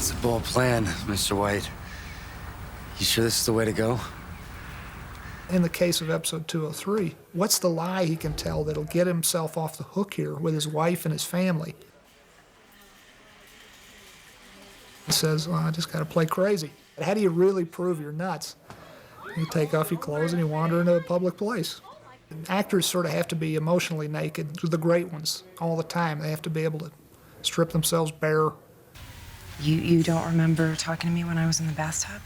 It's a bold plan, Mr. White. You sure this is the way to go? In the case of episode 203, what's the lie he can tell that'll get himself off the hook here with his wife and his family? He says, well, I just got to play crazy. But how do you really prove you're nuts? You take off your clothes and you wander into a public place. Actors sort of have to be emotionally naked, the great ones, all the time. They have to be able to strip themselves bare. You don't remember talking to me when I was in the bathtub?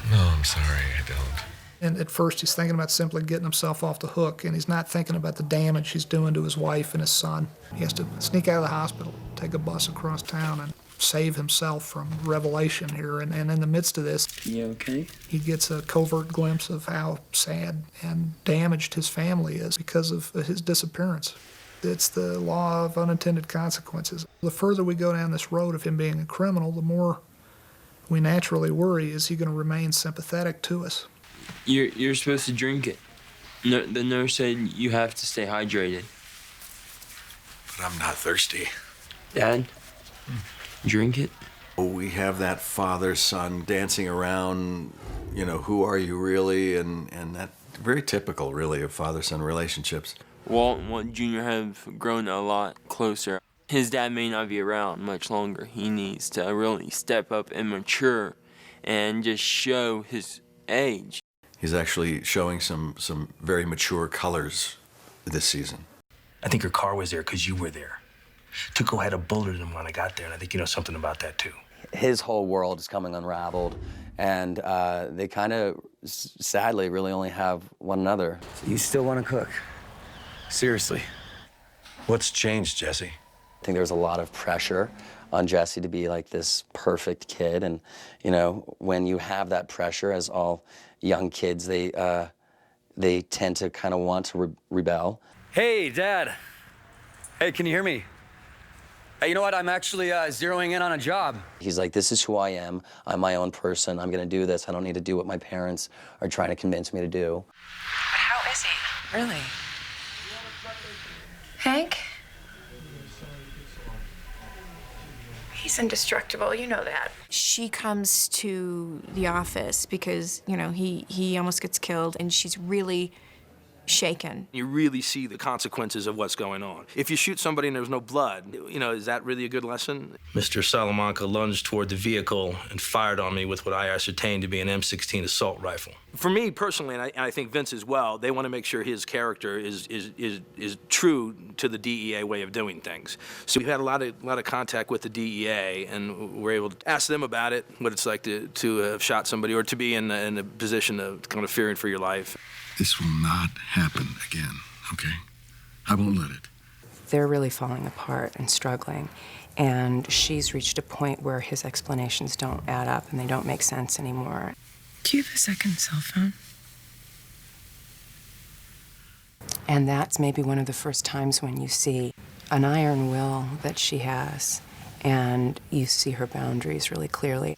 No, I'm sorry, I don't. And at first he's thinking about simply getting himself off the hook, and he's not thinking about the damage he's doing to his wife and his son. He has to sneak out of the hospital, take a bus across town, and save himself from revelation here. And in the midst of this, you okay? He gets a covert glimpse of how sad and damaged his family is because of his disappearance. It's the law of unintended consequences. The further we go down this road of him being a criminal, the more we naturally worry, is he going to remain sympathetic to us? You're supposed to drink it. No, the nurse said you have to stay hydrated. But I'm not thirsty. Dad, drink it. We have that father-son dancing around, you know, who are you really? And that very typical, really, of father-son relationships. Walt and Walt Jr. have grown a lot closer. His dad may not be around much longer. He needs to really step up and mature and just show his age. He's actually showing some very mature colors this season. I think your car was there because you were there. Tuco had a bullet in him when I got there, and I think you know something about that, too. His whole world is coming unraveled, and they kind of, sadly, really only have one another. You still want to cook? Seriously. What's changed, Jesse? I think there's a lot of pressure on Jesse to be like this perfect kid, and you know, when you have that pressure, as all young kids, they tend to kind of want to rebel. Hey, Dad. Hey, can you hear me? Hey, you know what? I'm actually zeroing in on a job. He's like, this is who I am. I'm my own person. I'm gonna do this. I don't need to do what my parents are trying to convince me to do. But how is he? Really? Hank? He's indestructible, you know that. She comes to the office because, you know, he almost gets killed, and she's really shaken. You really see the consequences of what's going on. If you shoot somebody and there's no blood, you know, is that really a good lesson? Mr. Salamanca lunged toward the vehicle and fired on me with what I ascertained to be an M16 assault rifle. For me personally, and I think Vince as well, they want to make sure his character is true to the DEA way of doing things. So we've had a lot of contact with the DEA, and we're able to ask them about it, what it's like to have shot somebody or to be in a position of kind of fearing for your life. This will not happen again, okay? I won't let it. They're really falling apart and struggling, and she's reached a point where his explanations don't add up and they don't make sense anymore. Do you have a second cell phone? And that's maybe one of the first times when you see an iron will that she has, and you see her boundaries really clearly.